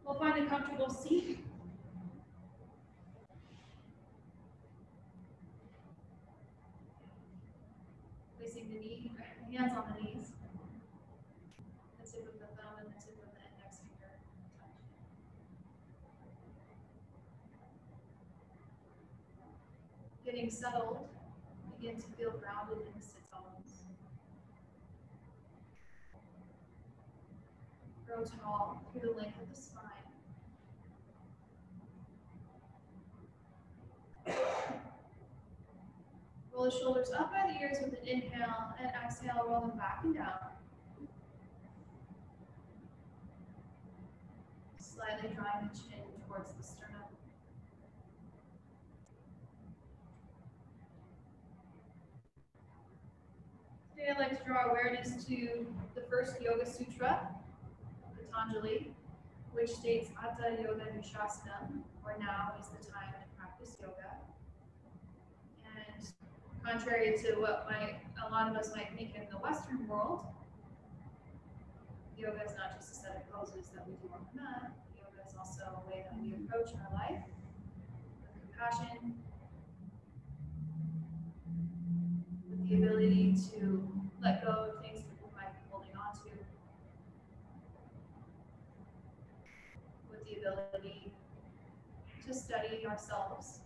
We'll find a comfortable seat. Placing the hands on the knees. The tip of the thumb and the tip of the index finger touch. Getting settled, begin to feel grounded in the sit bones. Grow tall through the length of the spine. Roll the shoulders up by the ears with an inhale, and exhale, roll them back and down. Slightly drawing the chin towards the sternum. Today I'd like to draw awareness to the first Yoga Sutra, Patanjali, which states Hatha Yoga Nushasana, or now is the time to practice yoga. And contrary to what a lot of us might think in the Western world, yoga is not just a set of poses that we do on the mat. Yoga is also a way that we approach our life with compassion, with the ability to let go of things that we might be holding on to, with the ability to study ourselves.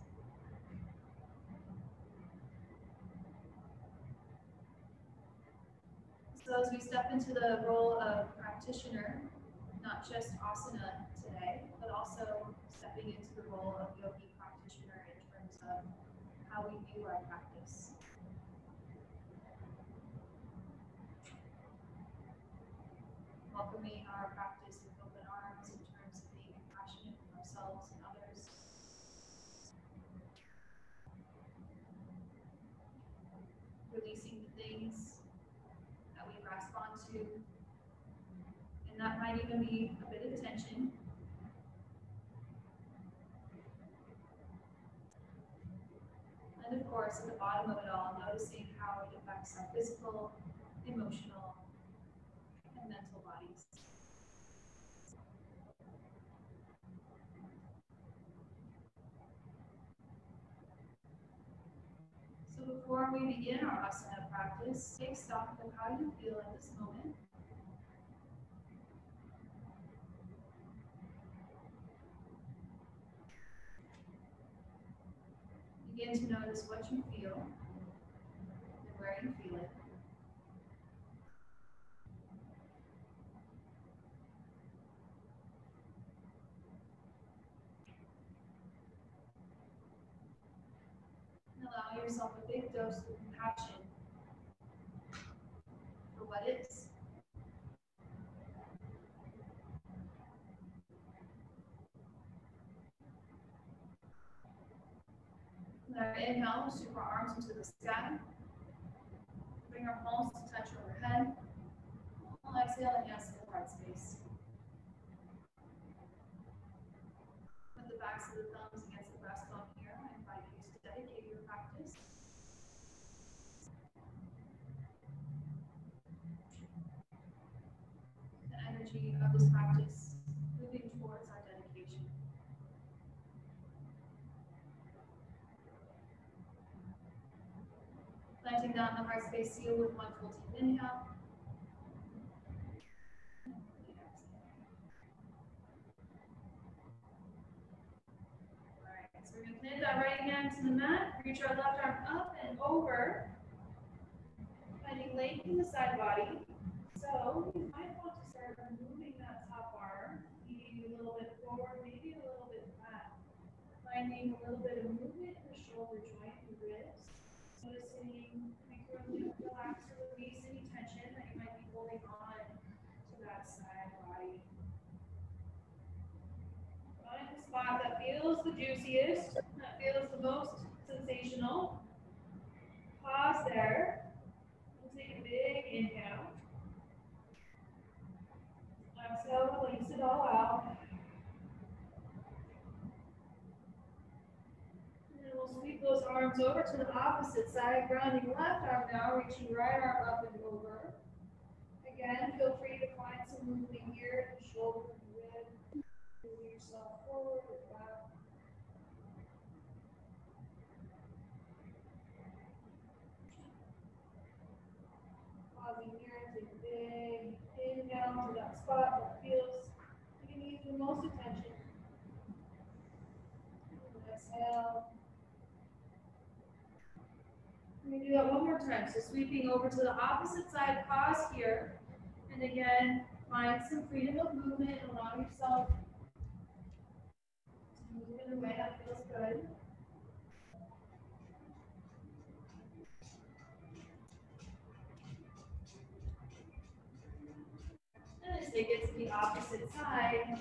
So as we step into the role of practitioner, not just asana today, but also stepping into the role of yogi practitioner in terms of how we view our practice. Welcoming our practice with open arms in terms of being compassionate with ourselves and others. Releasing the things that we grasp onto, and that might even be a bit of tension. And of course, at the bottom of it all, noticing how it affects our physical, emotional, and mental bodies. So before we begin our asana practice, take stock of how you feel at this moment. Begin to notice what you feel and where you feel it. And allow yourself a big dose of compassion for what is. With our inhale, we'll sweep our arms into the sky. Bring our palms to touch overhead. We'll exhale and yes to the heart space. Put the backs of the thumbs against the breastbone here. I invite you to dedicate your practice. The energy of this practice moving towards our dedication. Planting down the heart space seal with one full deep inhale. Alright, so we're going to plant that right hand to the mat, reach our left arm up and over, finding length in the side body. So you might want to start moving that top arm, maybe a little bit forward, maybe a little bit back. Finding a little bit of movement in the shoulder joint and ribs. Noticing if you really relax or release any tension that you might be holding on to that side body. Find the spot that feels the juiciest, that feels the most sensational. Pause there. We'll take a big inhale. Exhale, release it all out. And we'll sweep those arms over to the opposite side, grounding left arm now, reaching right arm up and over. Again, feel free to find some movement here in the shoulder and rib. most attention. Exhale. We're going to do that one more time. So sweeping over to the opposite side, pause here. And again, find some freedom of movement. Allow yourself to move in a way that feels good. And as they get to the opposite side,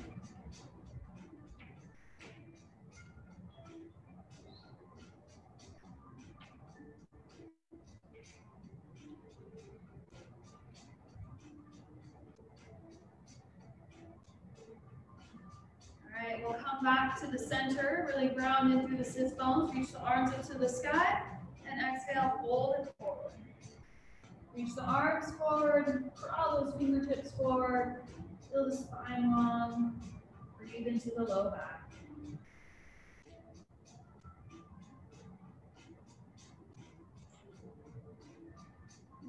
all right, we'll come back to the center, really ground in through the sits bones, reach the arms up to the sky, and exhale, fold it forward. Reach the arms forward, draw those fingertips forward, feel the spine long, breathe into the low back.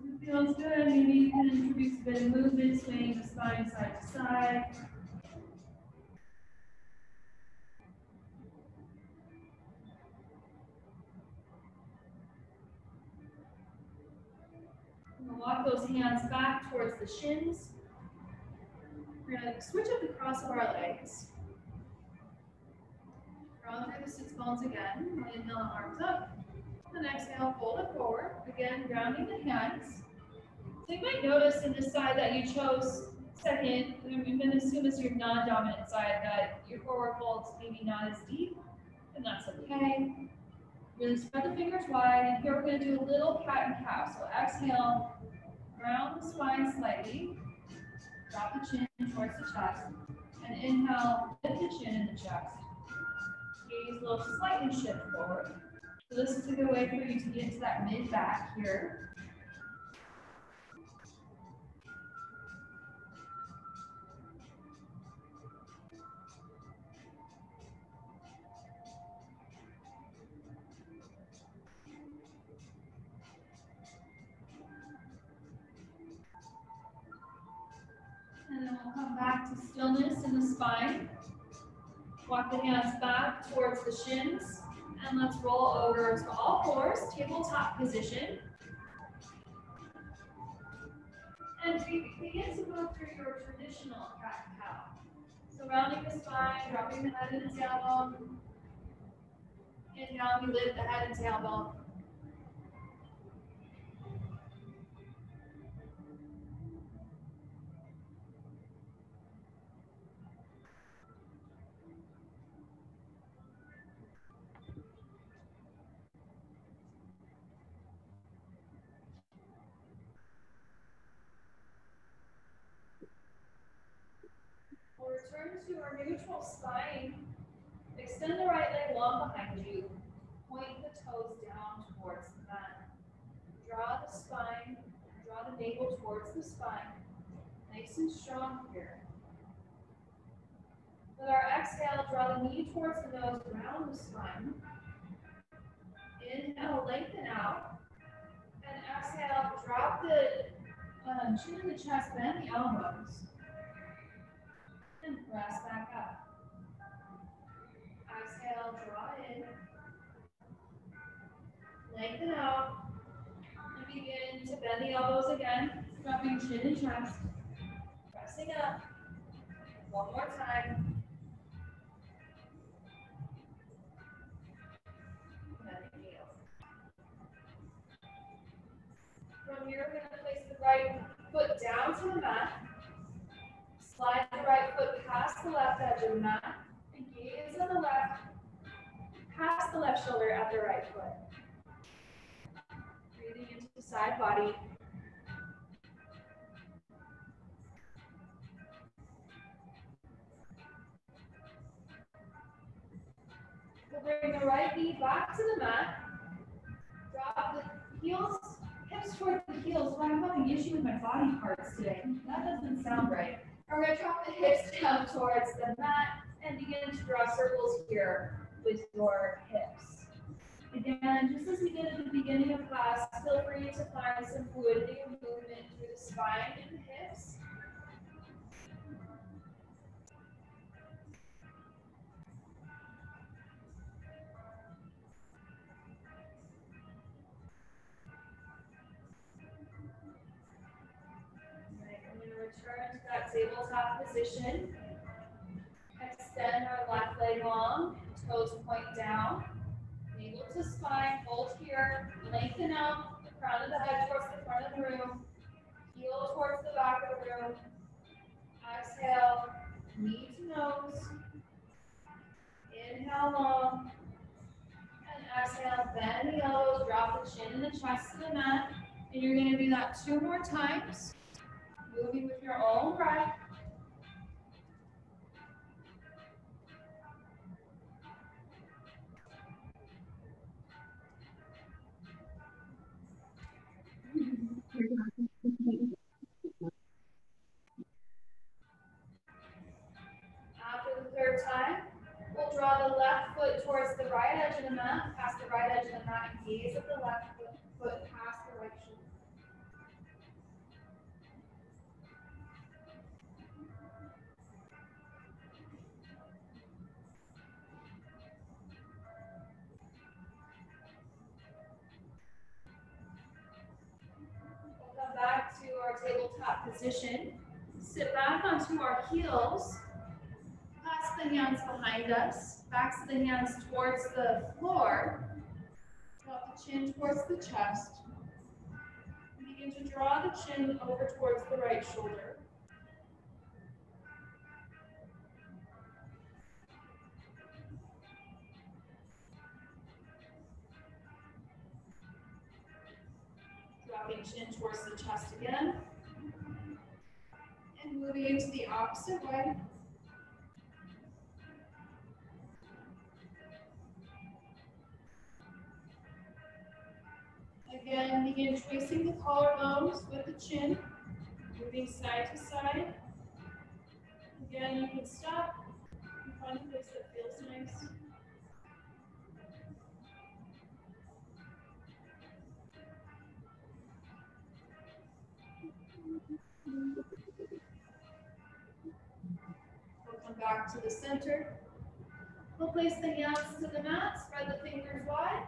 If it feels good, maybe you can introduce a bit of movement, swaying the spine side to side. Walk those hands back towards the shins. We're going to switch up the cross of our legs. Ground through the sits bones again. Inhale, arms up. And exhale, fold it forward. Again, grounding the hands. So you might notice in this side that you chose second, I'm going to assume it's your non-dominant side, that your forward fold's maybe not as deep, and that's okay. Really spread the fingers wide, and here we're going to do a little cat and cow. So exhale, round the spine slightly, drop the chin towards the chest, and inhale, lift the chin in the chest. Gaze will slightly shift forward. So this is a good way for you to get to that mid-back here. And then we'll come back to stillness in the spine. Walk the hands back towards the shins. And let's roll over to all fours, tabletop position. And begin to move through your traditional cat and cow. So rounding the spine, dropping the head and the tailbone. Inhale, we lift the head and tailbone. We'll return to our neutral spine. Extend the right leg long behind you. Point the toes down towards the mat. Draw the spine, draw the navel towards the spine. Nice and strong here. With our exhale, draw the knee towards the nose, round the spine. Inhale, lengthen out. And exhale, drop the chin in the chest, bend the elbows. And press back up. Exhale, draw in. Lengthen out. And begin to bend the elbows again. Dropping chin and chest. Pressing up. One more time. From here, we're going to place the right foot down to the mat. Slide the right foot past the left edge of the mat. And gaze on the left, past the left shoulder at the right foot. Breathing into the side body. We'll bring the right knee back to the mat. Drop the heels, hips toward the heels. So I'm having an issue with my body parts today. That doesn't sound right. We're going to drop the hips down towards the mat and begin to draw circles here with your hips. Again, just as we did at the beginning of class, feel free to find some fluidity and movement through the spine and the hips. position. Extend our left leg long, toes point down. Navel to spine, hold here. Lengthen out the crown of the head towards the front of the room. Heel towards the back of the room. Exhale, knee to nose. Inhale long. And exhale, bend the elbows, drop the chin and the chest to the mat. And you're going to do that 2 more times, moving with your own breath. After the 3rd time, we'll draw the left foot towards the right edge of the mat, past the right edge of the mat, and gaze at the left foot past the right shoulder. We'll come back to our tabletop position. Sit back onto our heels. Pass the hands behind us. Backs of the hands towards the floor. Drop the chin towards the chest. Begin to draw the chin over towards the right shoulder. Dropping chin towards the chest again. And moving into the opposite way. Again, begin tracing the collarbones with the chin, moving side to side. Again, you can stop and find a place that feels nice. We'll come back to the center. We'll place the hands to the mat, spread the fingers wide.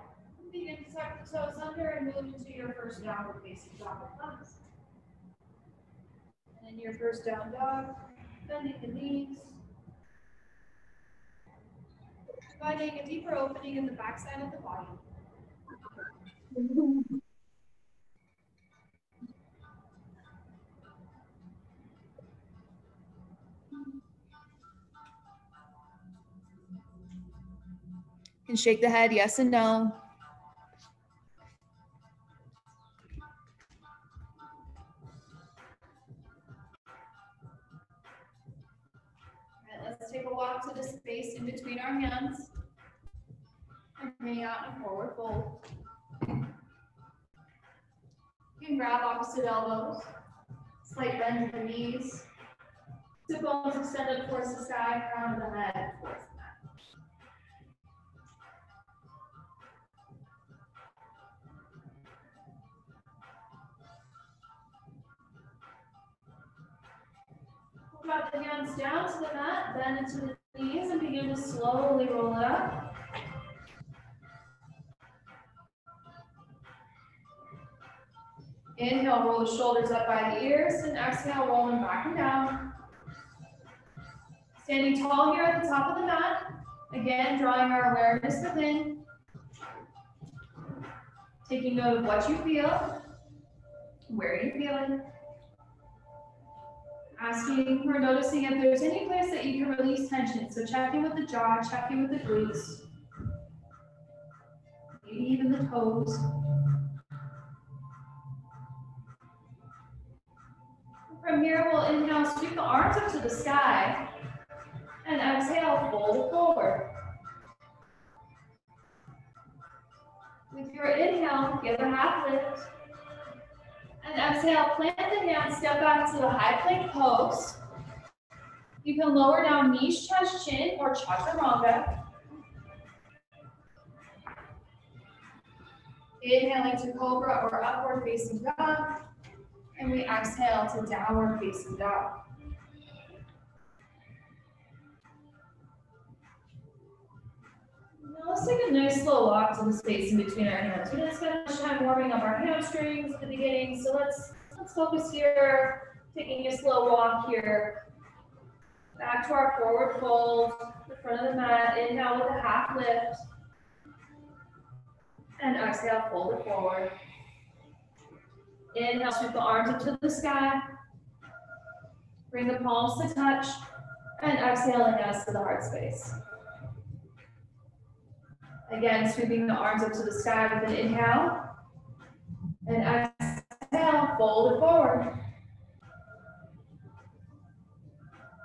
Begin to tuck the toes under and move into your first downward facing dog with thumbs. And in your first down dog, bending the knees. Finding a deeper opening in the backside of the body. And shake the head, yes and no. Let's take a walk to the space in between our hands. And hang out in a forward fold. You can grab opposite elbows. Slight bend in the knees. Sit bones extended towards the sky, crown of the head towards the mat. Drop the hands down to the mat, bend into the knees, and begin to slowly roll it up. Inhale, roll the shoulders up by the ears, and exhale, roll them back and down. Standing tall here at the top of the mat. Again, drawing our awareness within. Taking note of what you feel, where you feel it. Asking or noticing if there's any place that you can release tension. So checking with the jaw, checking with the glutes. Maybe even the toes. From here, we'll inhale, sweep the arms up to the sky. And exhale, fold it forward. With your inhale, give a half lift. And exhale, plant the hands, step back to the high plank pose. You can lower down knees, chest, chin, or chaturanga. Inhaling to cobra or upward facing dog. And we exhale to downward facing dog. Now let's take a nice slow walk to the space in between our hands. We're gonna spend much time warming up our hamstrings at the beginning. So let's focus here, taking a slow walk here. Back to our forward fold, the front of the mat. Inhale with a half lift. And exhale, fold it forward. Inhale, sweep the arms up to the sky. Bring the palms to touch. And exhaling yes to the heart space. Again, sweeping the arms up to the sky with an inhale. And exhale, fold it forward.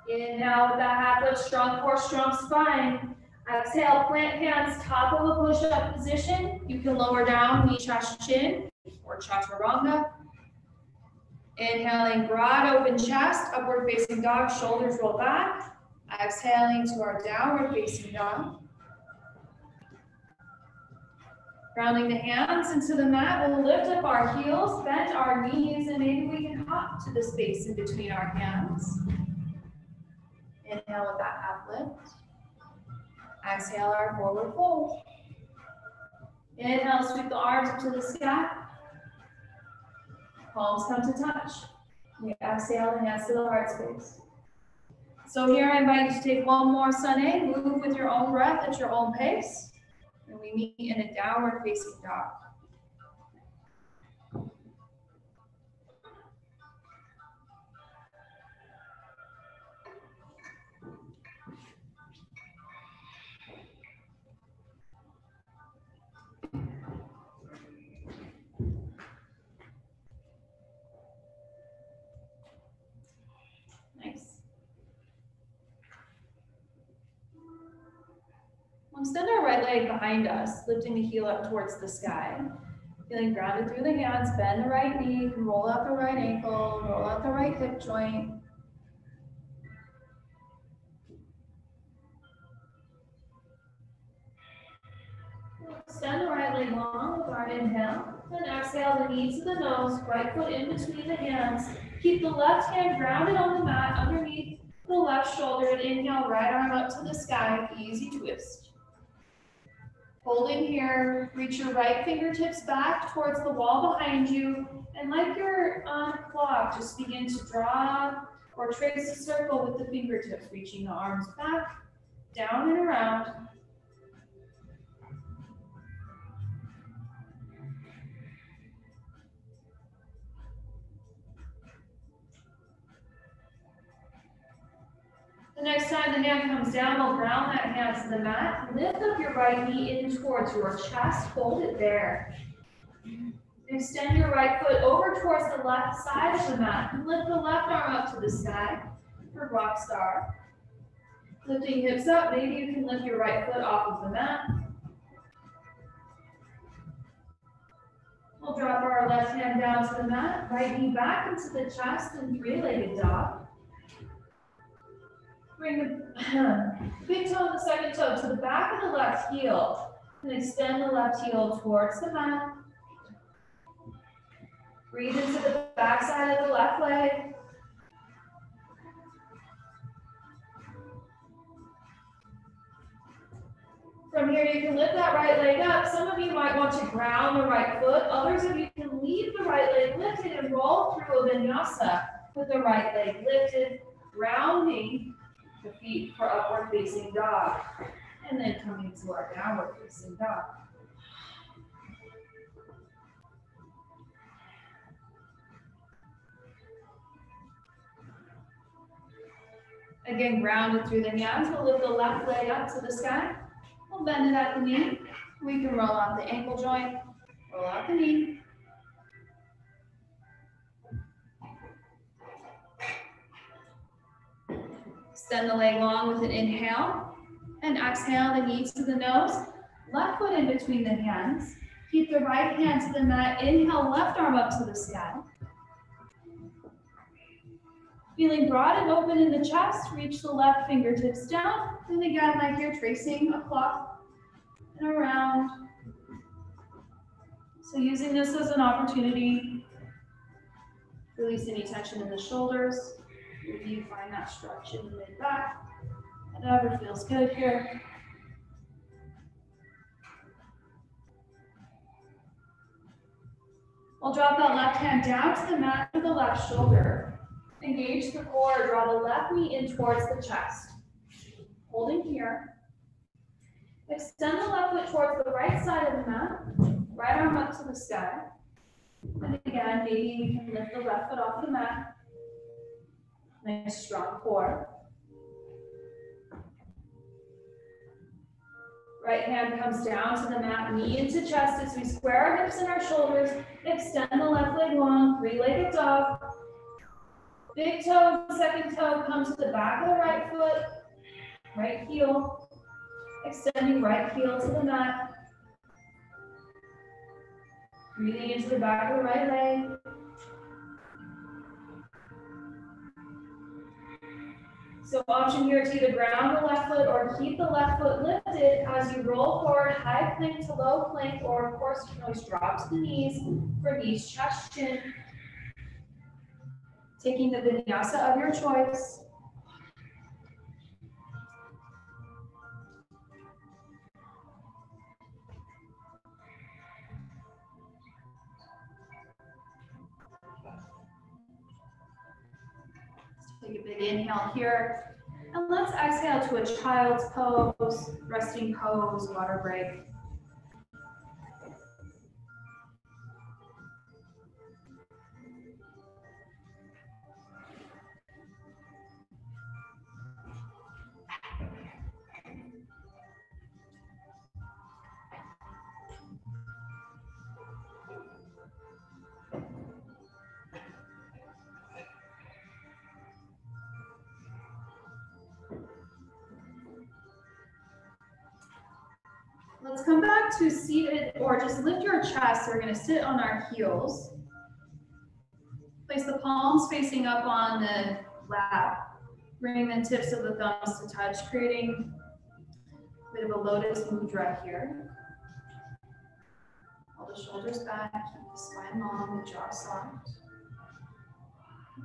Inhale with that half lift, strong core, strong spine. Exhale, plant hands, top of a push-up position. You can lower down, knee, chest, chin, or chaturanga. Inhaling, broad open chest, upward facing dog, shoulders roll back. Exhaling to our downward facing dog. Grounding the hands into the mat, we'll lift up our heels, bend our knees, and maybe we can hop to the space in between our hands. Inhale with that half lift. Exhale our forward fold. Inhale, sweep the arms up to the sky. Palms come to touch. We exhale and yes to the heart space. So here I invite you to take one more sunny, move with your own breath at your own pace. And we meet in a downward facing dog. Nice. We'll extend our right leg behind us, lifting the heel up towards the sky. Feeling grounded through the hands, bend the right knee, you can roll out the right ankle, roll out the right hip joint. Extend the right leg long with our inhale. Then exhale the knee to the nose, right foot in between the hands. Keep the left hand grounded on the mat underneath the left shoulder. And inhale, right arm up to the sky, easy twist. Holding here, reach your right fingertips back towards the wall behind you. And like you're on a clock, just begin to draw or trace a circle with the fingertips, reaching the arms back, down and around. The next time the hand comes down, we'll ground that hand to the mat. Lift up your right knee in towards your chest. Hold it there. Extend your right foot over towards the left side of the mat. And lift the left arm up to the sky for rock star. Lifting hips up. Maybe you can lift your right foot off of the mat. We'll drop our left hand down to the mat. Right knee back into the chest in three-legged dog. Bring the big toe and the second toe to the back of the left heel. And extend the left heel towards the mat. Breathe into the back side of the left leg. From here, you can lift that right leg up. Some of you might want to ground the right foot. Others of you can leave the right leg lifted and roll through a vinyasa with the right leg lifted, grounding the feet for upward facing dog. And then coming to our downward facing dog. Again, grounded through the hands. We'll lift the left leg up to the sky. We'll bend it at the knee. We can roll out the ankle joint, roll out the knee. Extend the leg long with an inhale. And exhale the knee to the nose. Left foot in between the hands. Keep the right hand to the mat. Inhale, left arm up to the sky. Feeling broad and open in the chest, reach the left fingertips down. And again, like you're tracing a clock and around. So using this as an opportunity, release any tension in the shoulders. Maybe you find that stretch in the mid-back. Whatever feels good here. We'll drop that left hand down to the mat with the left shoulder. Engage the core, draw the left knee in towards the chest. Holding here. Extend the left foot towards the right side of the mat. Right arm up to the sky. And again, maybe we can lift the left foot off the mat. Nice strong core. Right hand comes down to the mat, knee into chest as we square our hips and our shoulders. Extend the left leg long, three-legged dog. Big toe, second toe, come to the back of the right foot, right heel. Extending right heel to the mat. Breathing into the back of the right leg. So option here to either ground the left foot or keep the left foot lifted as you roll forward, high plank to low plank, or of course you can always drop to the knees for knees, chest, chin. Taking the vinyasa of your choice. Take a big inhale here. And let's exhale to a child's pose, resting pose, water break. Let's come back to seated or just lift your chest. We're going to sit on our heels. Place the palms facing up on the lap. Bring the tips of the thumbs to touch, creating a bit of a lotus mudra here. All the shoulders back, keep the spine long, the jaw soft.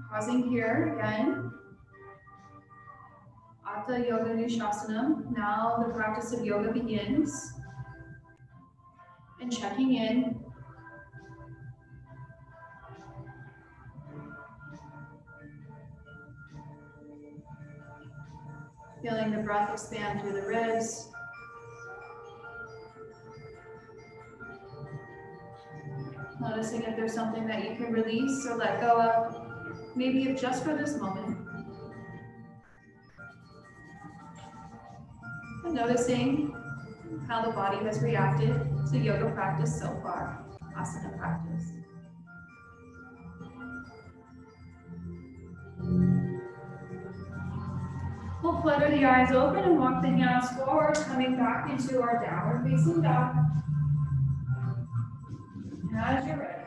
Pausing here again. Hatha Yoga Nushasana. Now the practice of yoga begins. And checking in. Feeling the breath expand through the ribs. Noticing if there's something that you can release or let go of, maybe if just for this moment. And noticing how the body has reacted to yoga practice so far, asana practice. We'll flutter the eyes open and walk the hands forward, coming back into our downward facing dog. And as you're ready.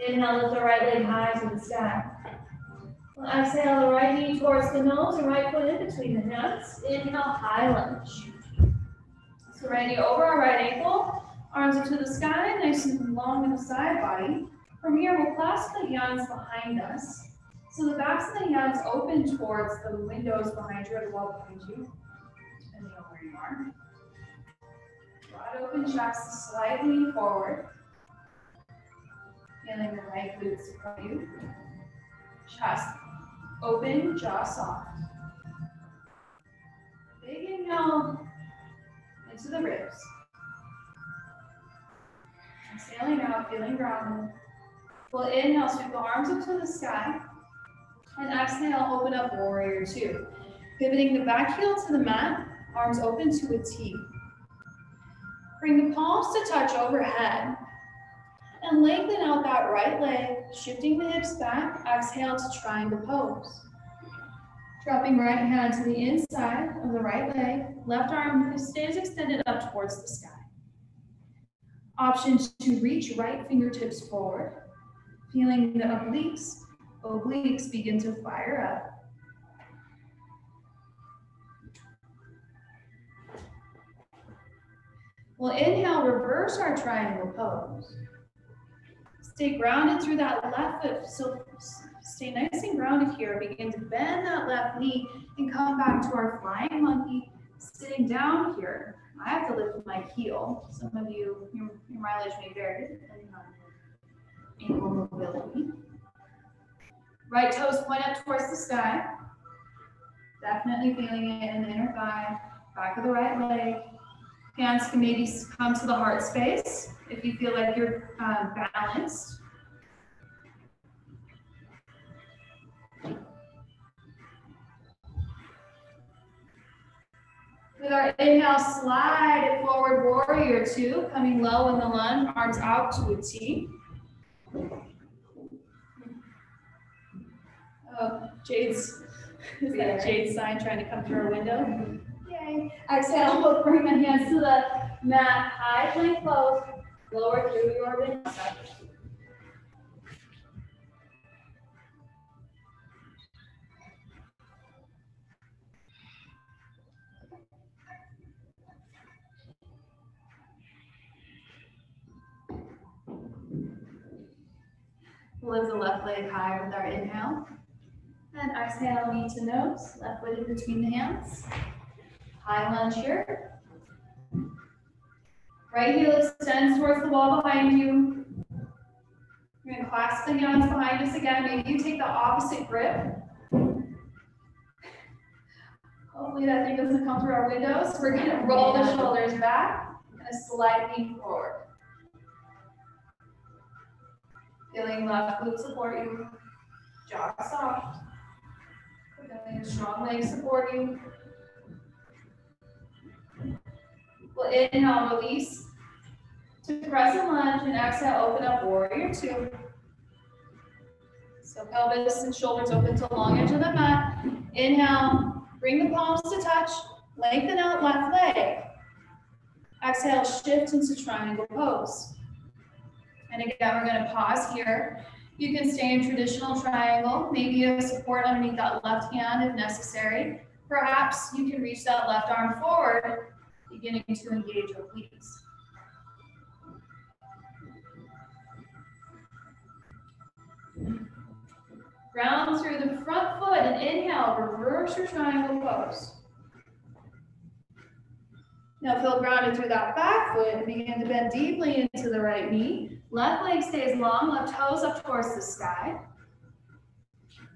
Inhale, lift the right leg high to the sky. We'll exhale the right knee towards the nose and right foot in between the hands. Inhale, high lunge. So right knee over our right ankle, arms are to the sky, nice and long in the side body. From here, we'll clasp the hands behind us. So the backs of the hands open towards the windows behind you or the wall behind you, depending on where you are. Broad open chest, slightly forward. Feeling the right glutes support you. Chest open, jaw soft. Big inhale into the ribs. Exhaling out, feeling grounded. We'll inhale, sweep the arms up to the sky. And exhale, open up warrior two. Pivoting the back heel to the mat, arms open to a T. Bring the palms to touch overhead. And lengthen out that right leg, shifting the hips back. Exhale to triangle pose. Dropping right hand to the inside of the right leg. Left arm stays extended up towards the sky. Option to reach right fingertips forward. Feeling the obliques begin to fire up. We'll inhale, reverse our triangle pose. Stay grounded through that left foot, so stay nice and grounded here. Begin to bend that left knee and come back to our flying monkey, sitting down here. I have to lift my heel. Some of you, your mileage may vary depending on your ankle mobility. Right toes point up towards the sky. Definitely feeling it in the inner thigh, back of the right leg. Hands can maybe come to the heart space if you feel like you're balanced. With our inhale, slide it forward, warrior two, coming low in the lunge, arms out to a T. Oh, is that Jade's sign trying to come through our window? Yay. Exhale, we'll bring the hands to the mat, high plank pose, lower through your vinyasa. Lift the left leg high with our inhale. And exhale, knee to nose, left foot in between the hands. High lunge here. Right heel extends towards the wall behind you. You're going to clasp the hands behind us again. Maybe you take the opposite grip. Hopefully that thing doesn't come through our windows. We're going to roll the shoulders back and slide knee forward. Feeling left glute support you. Jaw soft. Feeling a strong leg support you. We'll inhale, release to crescent lunge, and exhale, open up, warrior two. So pelvis and shoulders open to long edge of the mat. Inhale, bring the palms to touch, lengthen out left leg. Exhale, shift into triangle pose. And again, we're going to pause here. You can stay in traditional triangle. Maybe you have support underneath that left hand if necessary. Perhaps you can reach that left arm forward, beginning to engage your obliques. Ground through the front foot and inhale, reverse your triangle pose. Now feel grounded through that back foot and begin to bend deeply into the right knee. Left leg stays long, left toes up towards the sky.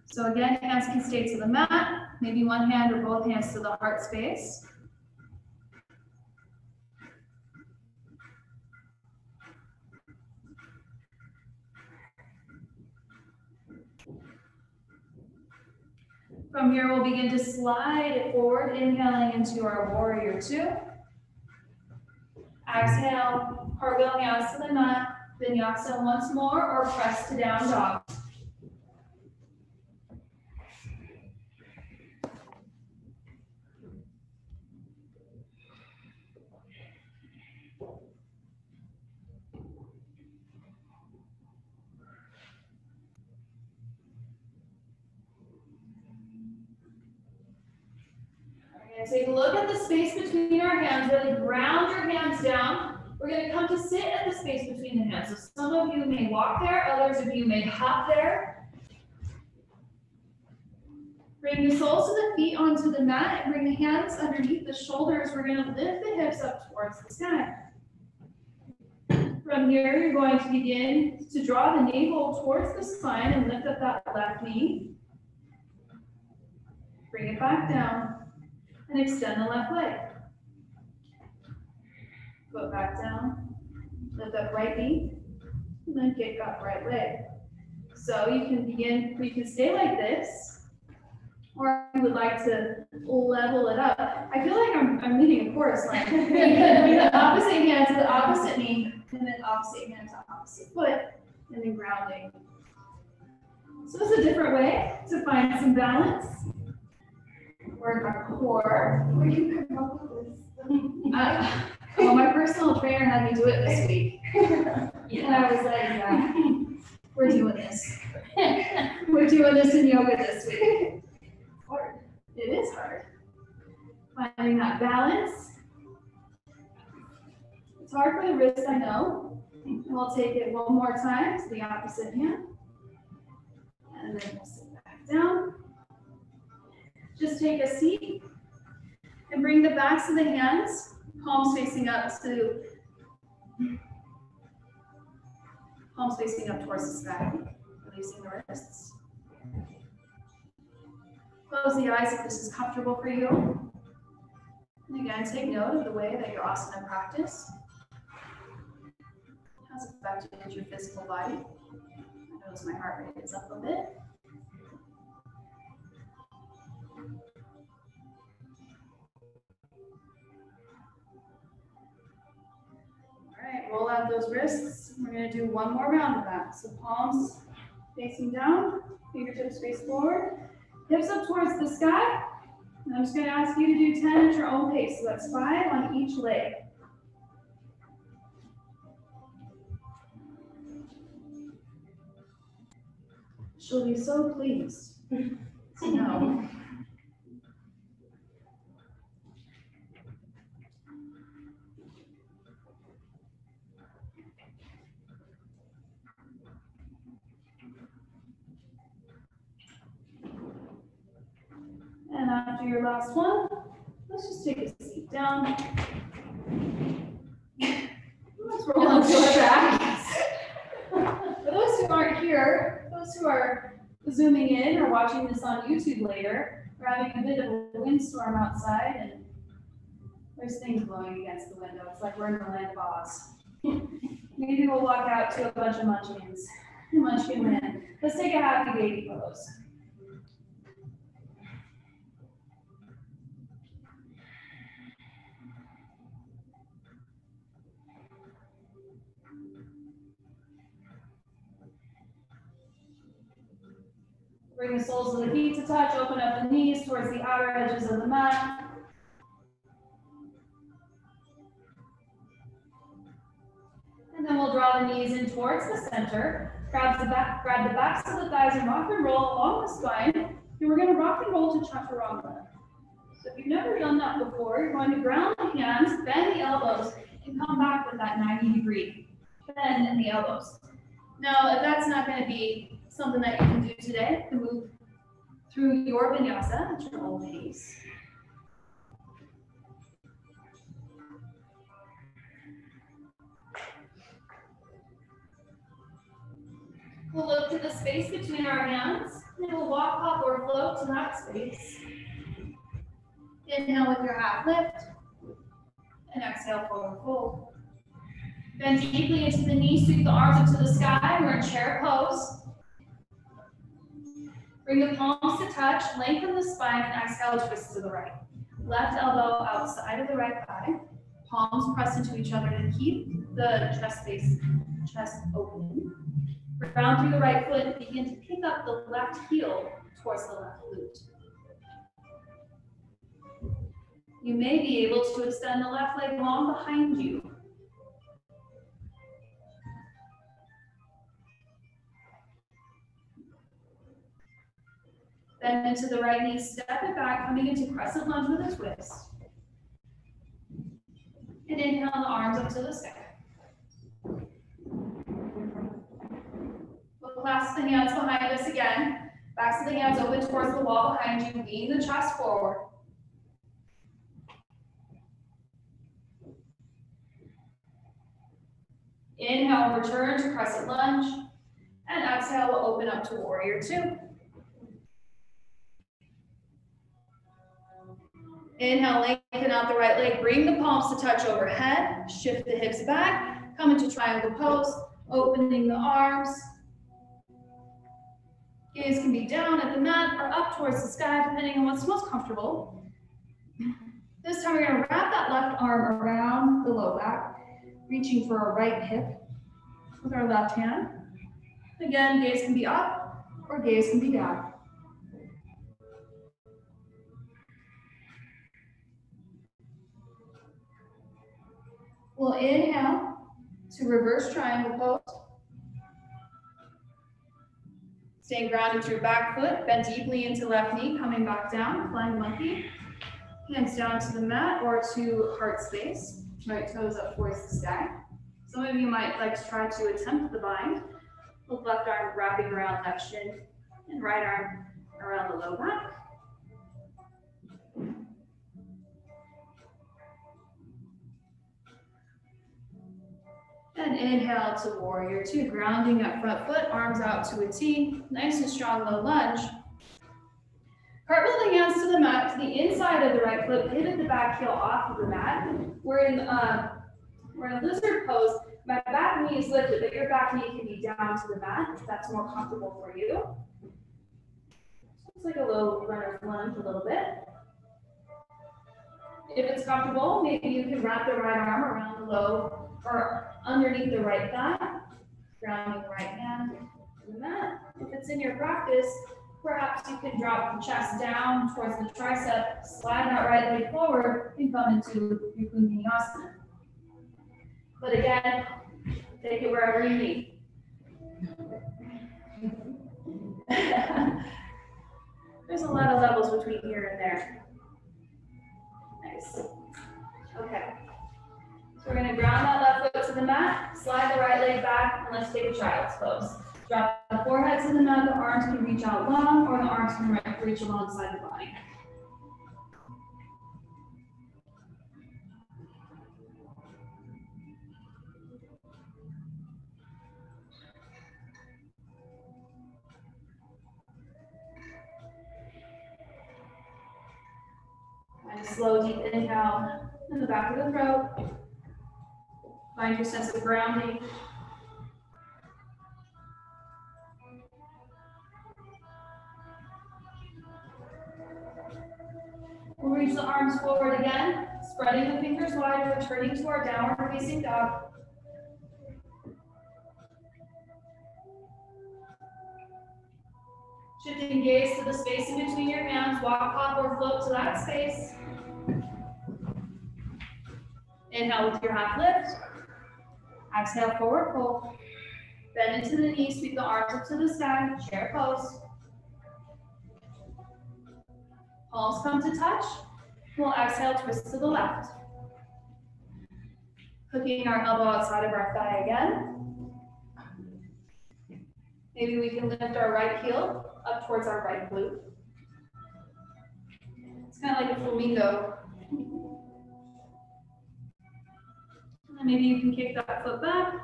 So again, hands can stay to the mat, maybe one hand or both hands to the heart space. From here, we'll begin to slide it forward, inhaling into our warrior two. Exhale, cartwheel hands to the mat, vinyasa once more, or press to down dog. Take a look at the space between our hands, really ground your hands down. We're going to come to sit at the space between the hands. So some of you may walk there, others of you may hop there. Bring the soles of the feet onto the mat and bring the hands underneath the shoulders. We're going to lift the hips up towards the sky. From here, you're going to begin to draw the navel towards the spine and lift up that left knee. Bring it back down. And extend the left leg. Foot back down. Lift up right knee. And then kick up right leg. So you can stay like this. Or if you would like to level it up. I feel like I'm leading a chorus line. You can bring the opposite hand to the opposite knee. And then opposite hand to opposite foot. And then grounding. So it's a different way to find some balance. Work our core. Where do you come up with this? Well, my personal trainer had me do it this week. And I was like, yeah, we're doing this. We're doing this in yoga this week. Hard. It is hard. Finding that balance. It's hard for the wrist, I know. And we'll take it one more time to the opposite hand. And then we'll sit back down. Just take a seat and bring the backs of the hands Palms facing up towards the sky, releasing the wrists. Close the eyes if this is comfortable for you. And again, take note of the way that your asana practice has affected your physical body. I notice my heart rate is up a bit. All right, roll out those wrists. We're going to do one more round of that. So palms facing down, fingertips face forward, hips up towards the sky. And I'm just going to ask you to do 10 at your own pace. So that's 5 on each leg. She'll be so pleased to know. And after your last one, let's just take a seat down. Let's roll onto our backs. For those who aren't here, those who are zooming in or watching this on YouTube later, we're having a bit of a windstorm outside and there's things blowing against the window. It's like we're in the land of Oz. Maybe we'll walk out to a bunch of munchkins. Munchkin wind. Let's take a happy baby pose. Bring the soles of the feet to touch, open up the knees towards the outer edges of the mat. And then we'll draw the knees in towards the center. Grab the backs of the thighs and rock and roll along the spine. And we're going to rock and roll to chaturanga. So if you've never done that before, you're going to ground the hands, bend the elbows, and come back with that 90-degree bend in the elbows. Now, if that's not going to be something that you can do today, to move through your vinyasa at your own pace. We'll look to the space between our hands, and we'll walk, hop, or float to that space. Inhale with your half lift, and exhale, forward fold. Bend deeply into the knees, sweep the arms up to the sky. We're in chair pose. Bring the palms to touch, lengthen the spine, and exhale, twist to the right. Left elbow outside of the right thigh. Palms press into each other to keep the chest open. Round through the right foot and begin to pick up the left heel towards the left glute. You may be able to extend the left leg long behind you. Bend into the right knee, step it back, coming into crescent lunge with a twist. And inhale the arms up to the sky. We'll clasp the hands behind us again. Backs of the hands open towards the wall behind you, lean the chest forward. Inhale, return to crescent lunge. And exhale, we'll open up to warrior two. Inhale, lengthen out the right leg, bring the palms to touch overhead, shift the hips back, come into triangle pose, opening the arms. Gaze can be down at the mat or up towards the sky, depending on what's most comfortable. This time we're going to wrap that left arm around the low back, reaching for our right hip with our left hand. Again, gaze can be up or gaze can be down. We'll inhale to reverse triangle pose. Staying grounded to your back foot, bend deeply into left knee, coming back down, flying monkey. Hands down to the mat or to heart space. Right toes up towards the sky. Some of you might like to try to attempt the bind with left arm wrapping around left shin and right arm around the low back. And inhale to warrior two, grounding that front foot, arms out to a T, nice and strong low lunge. Cartwheel the hands to the mat, to the inside of the right foot, pivot the back heel off of the mat. We're in a lizard pose. My back knee is lifted, but your back knee can be down to the mat if that's more comfortable for you. It's like a low runner's lunge a little bit. If it's comfortable, maybe you can wrap the right arm around the low or underneath the right thigh, grounding the right hand to the mat. If it's in your practice, perhaps you can drop the chest down towards the tricep, slide that right leg forward, and come into your Vinyasa. But again, take it wherever you need. There's a lot of levels between here and there. Nice. Okay. So we're going to ground that left foot to the mat, slide the right leg back, and let's take a child's pose. Drop the forehead to the mat, the arms can reach out long, or the arms can reach alongside the body. And a slow, deep inhale in the back of the throat. Find your sense of grounding. We'll reach the arms forward again, spreading the fingers wide, returning to our downward facing dog. Shifting gaze to the space in between your hands, walk, hop, or float to that space. Inhale with your half lift. Exhale, forward fold. Bend into the knees, sweep the arms up to the sky, chair pose. Palms come to touch. We'll exhale, twist to the left. Hooking our elbow outside of our thigh again. Maybe we can lift our right heel up towards our right glute. It's kind of like a flamingo. And maybe you can kick that foot back.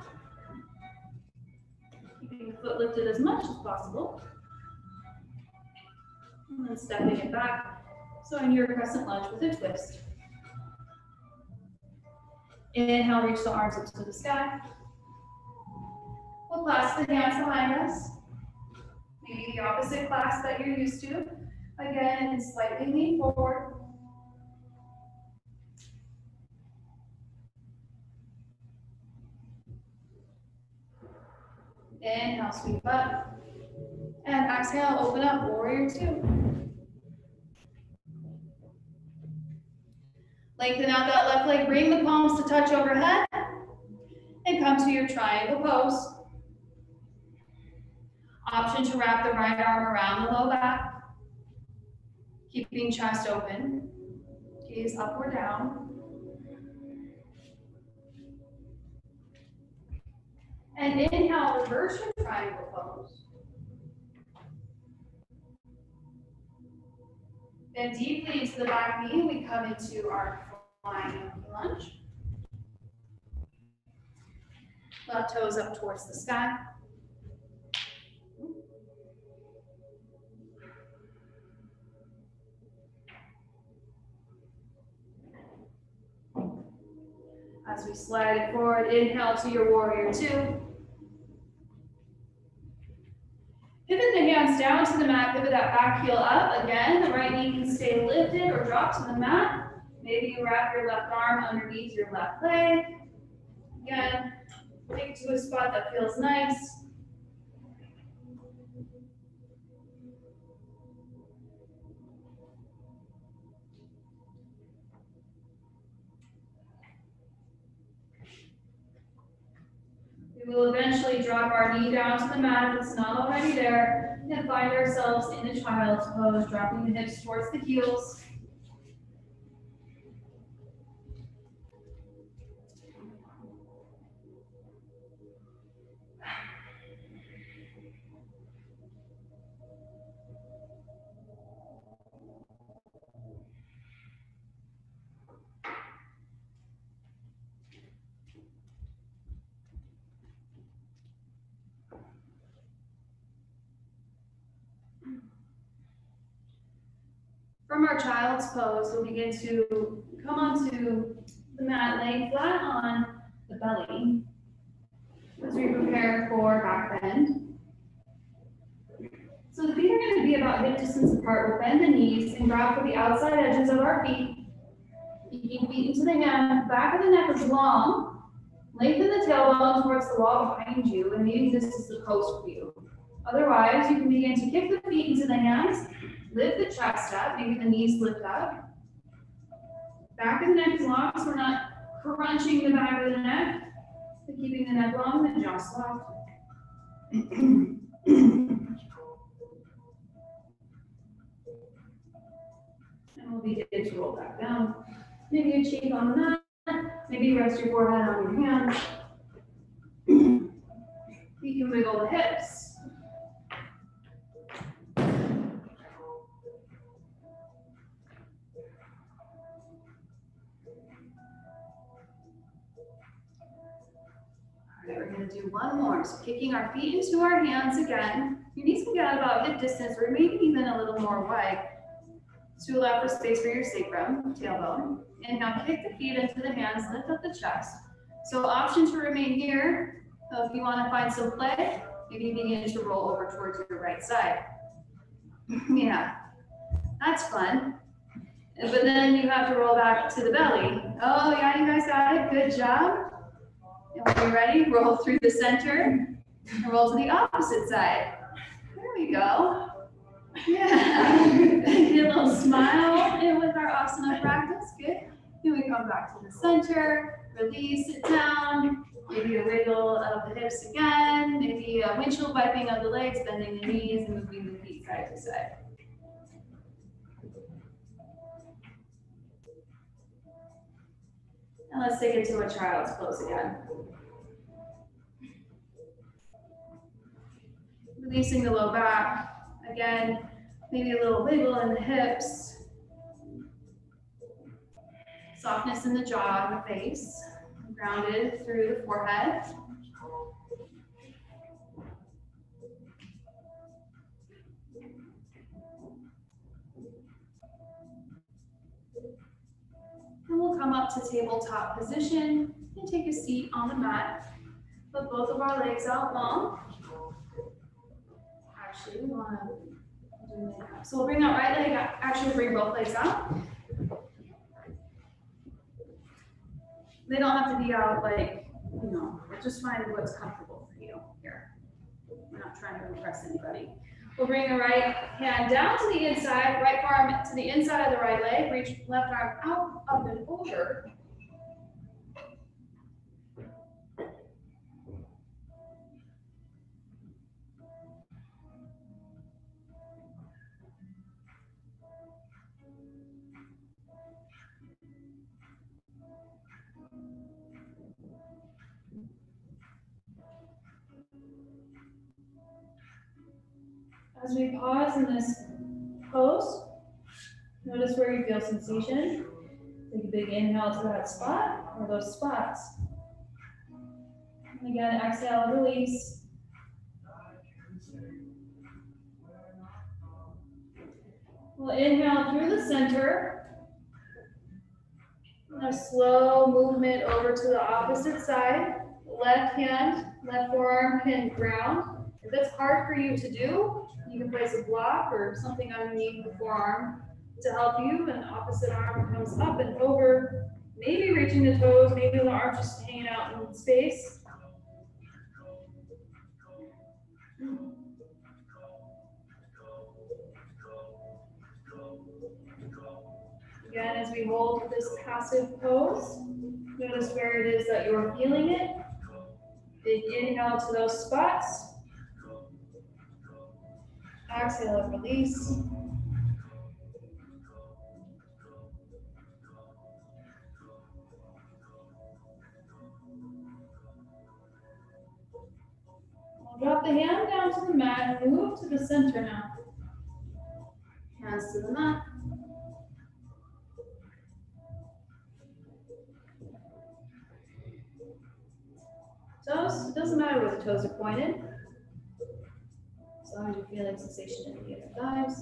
Keeping the foot lifted as much as possible. And then stepping it back. So in your crescent lunge with a twist. Inhale, reach the arms up to the sky. We'll clasp the hands behind us. Maybe the opposite clasp that you're used to. Again, and slightly lean forward. Inhale, sweep up. And exhale, open up, warrior two. Lengthen out that left leg, bring the palms to touch overhead, and come to your triangle pose. Option to wrap the right arm around the low back, keeping chest open, gaze up or down. And inhale, reverse your triangle pose. Then deeply into the back knee, we come into our flying lunge. Left toes up towards the sky. As we slide it forward, inhale to your warrior two. Pivot the hands down to the mat, pivot that back heel up. Again, the right knee can stay lifted or drop to the mat. Maybe you wrap your left arm underneath your left leg. Again, take it to a spot that feels nice. We will eventually drop our knee down to the mat if it's not already there, and find ourselves in a child's pose, dropping the hips towards the heels. From our child's pose, we'll begin to come onto the mat, laying flat on the belly as we prepare for back bend. So the feet are going to be about hip distance apart. We'll bend the knees and grab for the outside edges of our feet. Kicking feet into the hands, back of the neck is long. Lengthen the tailbone towards the wall behind you, and maybe this is the pose for you. Otherwise, you can begin to kick the feet into the hands, lift the chest up, maybe the knees lift up. Back of the neck is long, so we're not crunching the back of the neck, but keeping the neck long and the jaw soft. And we'll begin to roll back down. Maybe a cheek on the mat, maybe rest your forehead on your hands. You can wiggle the hips. We're going to do one more. So kicking our feet into our hands again. Your knees can get about hip distance or maybe even a little more wide to allow for space for your sacrum, tailbone. And now kick the feet into the hands, lift up the chest. So option to remain here. So if you want to find some play, maybe you begin to roll over towards your right side. Yeah, that's fun. But then you have to roll back to the belly. Oh yeah, you guys got it. Good job. And when you're ready, roll through the center and roll to the opposite side. There we go. Yeah. Get a little smile in with our asana practice. Good. Then we come back to the center, release it down. Maybe a wiggle of the hips again. Maybe a windshield wiping of the legs, bending the knees and moving the feet side to side. And let's take it to a child's pose again. Releasing the low back. Again, maybe a little wiggle in the hips. Softness in the jaw and the face. Grounded through the forehead. And we'll come up to tabletop position and take a seat on the mat. Put both of our legs out long. Actually, we want to do that. So we'll bring that right leg out. Actually, bring both legs out. They don't have to be out like, you know, just find what's comfortable for you here. We're not trying to impress anybody. We'll bring the right hand down to the inside, right arm to the inside of the right leg. Reach left arm out, up and over. As we pause in this pose, notice where you feel sensation. Take a big inhale to that spot or those spots. And again, exhale, release. We'll inhale through the center. And a slow movement over to the opposite side. Left hand, left forearm can ground. If that's hard for you to do, you can place a block or something underneath the forearm to help you, and the opposite arm comes up and over, maybe reaching the toes, maybe the arm just hanging out in space. Again, as we hold this passive pose, notice where it is that you're feeling it. Big inhale to those spots. Exhale and release. We'll drop the hand down to the mat and move to the center now. Hands to the mat. Toes, it doesn't matter where the toes are pointed. As long as you're feeling sensation in the inner thighs.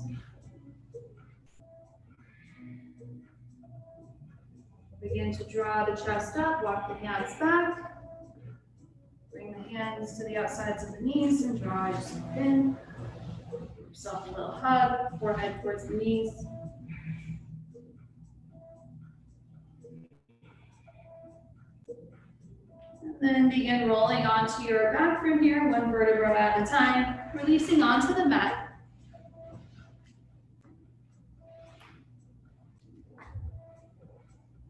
Begin to draw the chest up, walk the hands back. Bring the hands to the outsides of the knees and draw yourself in. Give yourself a little hug, forehead towards the knees. And then begin rolling onto your back from here, one vertebra at a time, releasing onto the mat.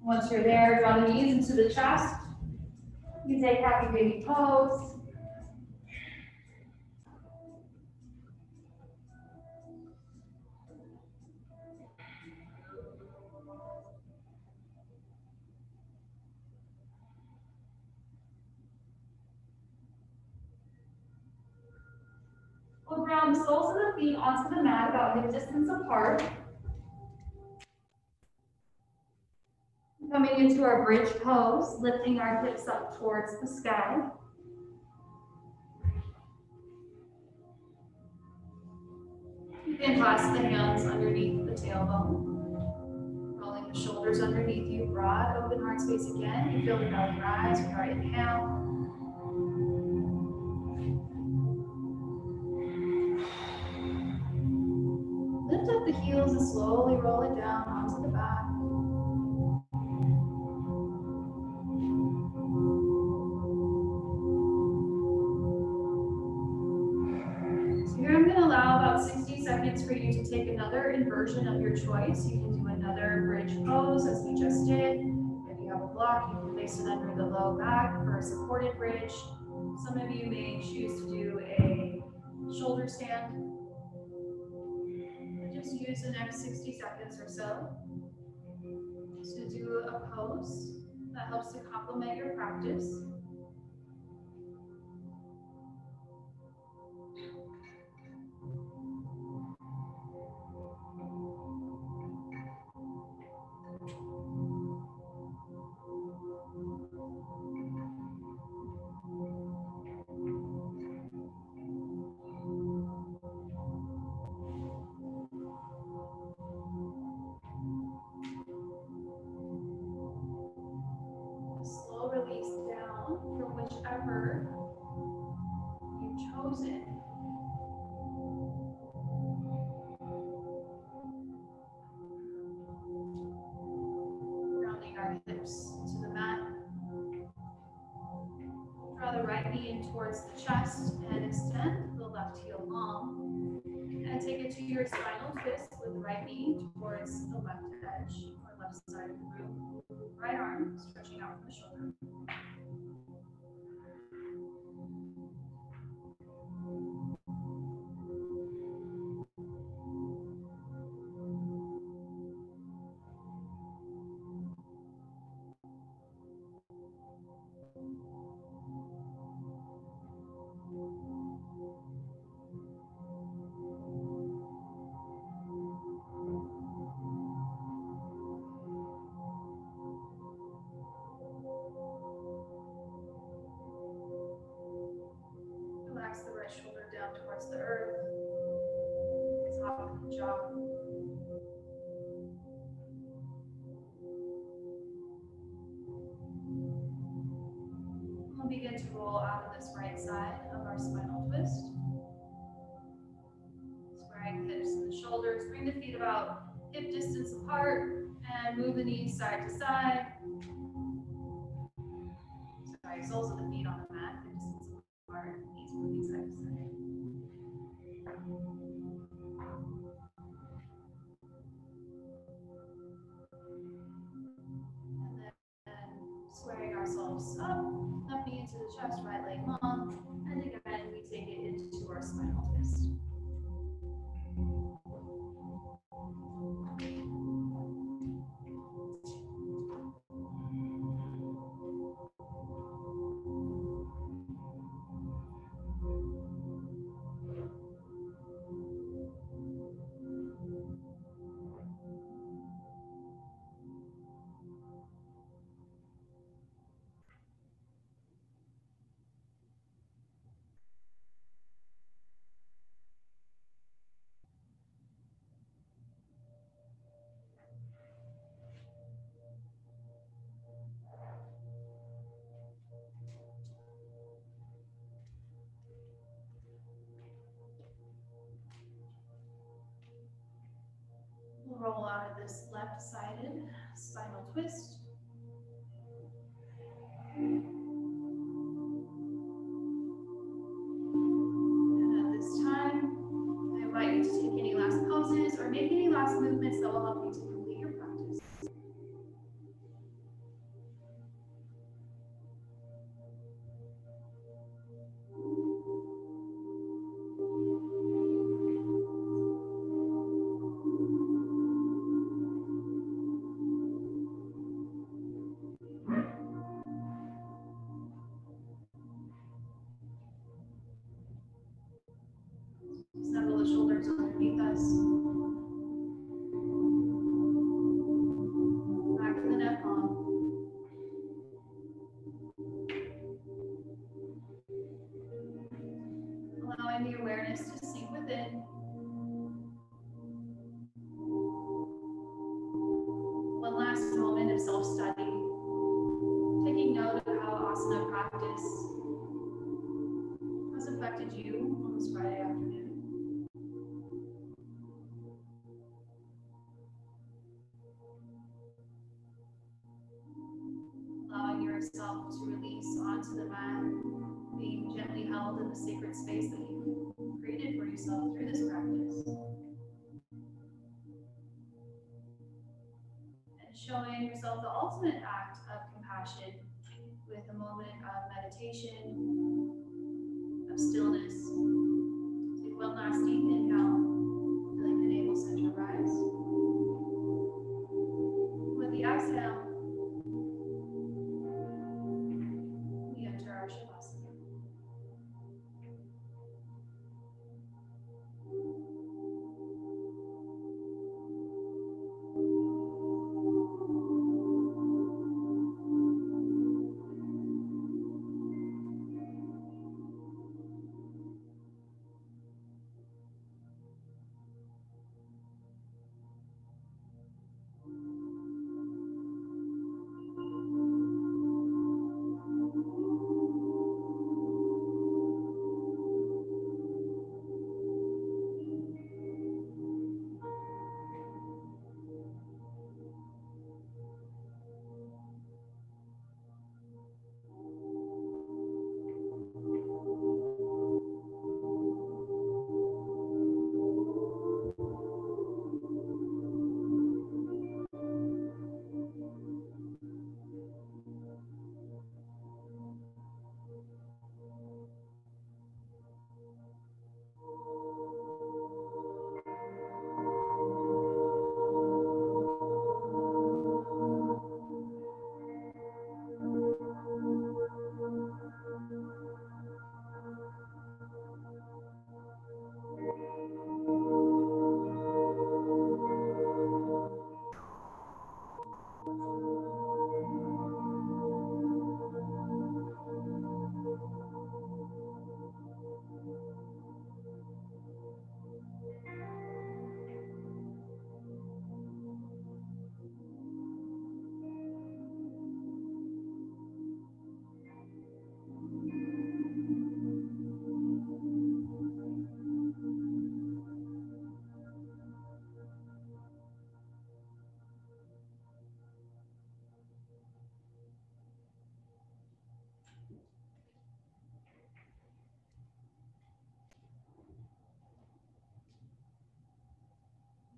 Once you're there, draw the knees into the chest. You take happy baby pose. We'll ground the soles of the feet onto the mat about hip distance apart. Coming into our bridge pose, lifting our hips up towards the sky. You can clasp the hands underneath the tailbone. Rolling the shoulders underneath you, broad open heart space again. You feel the belly rise with our inhale. Lift up the heels and slowly roll it down onto the back. So here I'm going to allow about 60 seconds for you to take another inversion of your choice. You can do another bridge pose as we just did. If you have a block, you can place it under the low back for a supported bridge. Some of you may choose to do a shoulder stand. Just use the next 60 seconds or so to do a pose that helps to complement your practice. Slow release down from whichever you've chosen. Rounding our hips to the mat. Draw the right knee in towards the chest and extend the left heel long. And take it to your spinal twist with the right knee towards the left edge or left side of the room. Right arm stretching out from the shoulder. Relax the right shoulder down towards the earth, top of the jaw. We'll begin to roll out of this right side of our spinal twist. Squaring the hips and the shoulders. Bring the feet about hip distance apart and move the knees side to side. Sorry, soles of the feet on the mat, hip distance apart, knees moving side to side. And then squaring ourselves up, left knee into the chest, right leg long, and again we take it into our spinal twist. roll out of this left-sided spinal twist. And at this time, I invite you to take any last poses or make any last movements that will help you to complete your practice. Snuggle the shoulders underneath us. Back to the neck palm. Allowing the awareness to sink within. One last moment of self-study. Taking note of how asana practice has affected you on this Friday afternoon. Allowing yourself to release onto the mat, being gently held in the sacred space that you've created for yourself through this practice. And showing yourself the ultimate act of compassion with a moment of meditation, of stillness. Take one last deep inhale, feeling the navel center rise. With the exhale, we enter our Shavasana.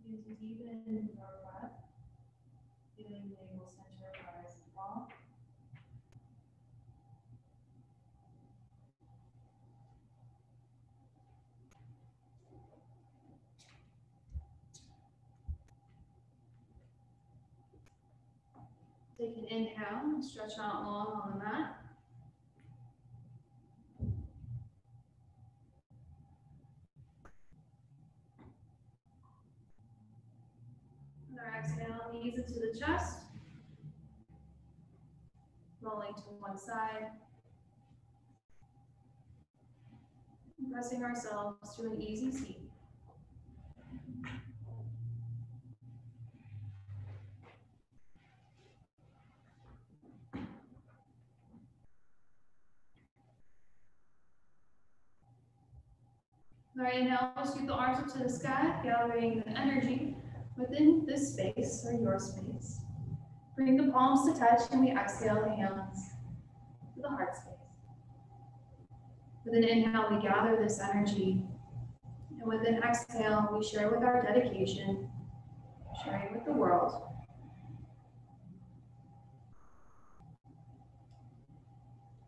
Begin to deepen your breath, feeling the navel center rise and fall. Take an inhale and stretch out long on the mat. Another exhale, knees into the chest. Rolling to one side. And pressing ourselves to an easy seat. All right, inhale, scoop the arms up to the sky, gathering the energy Within this space, or your space, bring the palms to touch and we exhale the hands to the heart space. With an inhale, we gather this energy. And with an exhale, we share with our dedication, sharing with the world.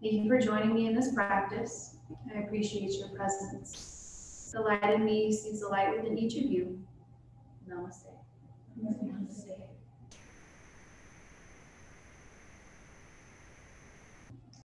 Thank you for joining me in this practice. I appreciate your presence. The light in me sees the light within each of you. Namaste. Namaste.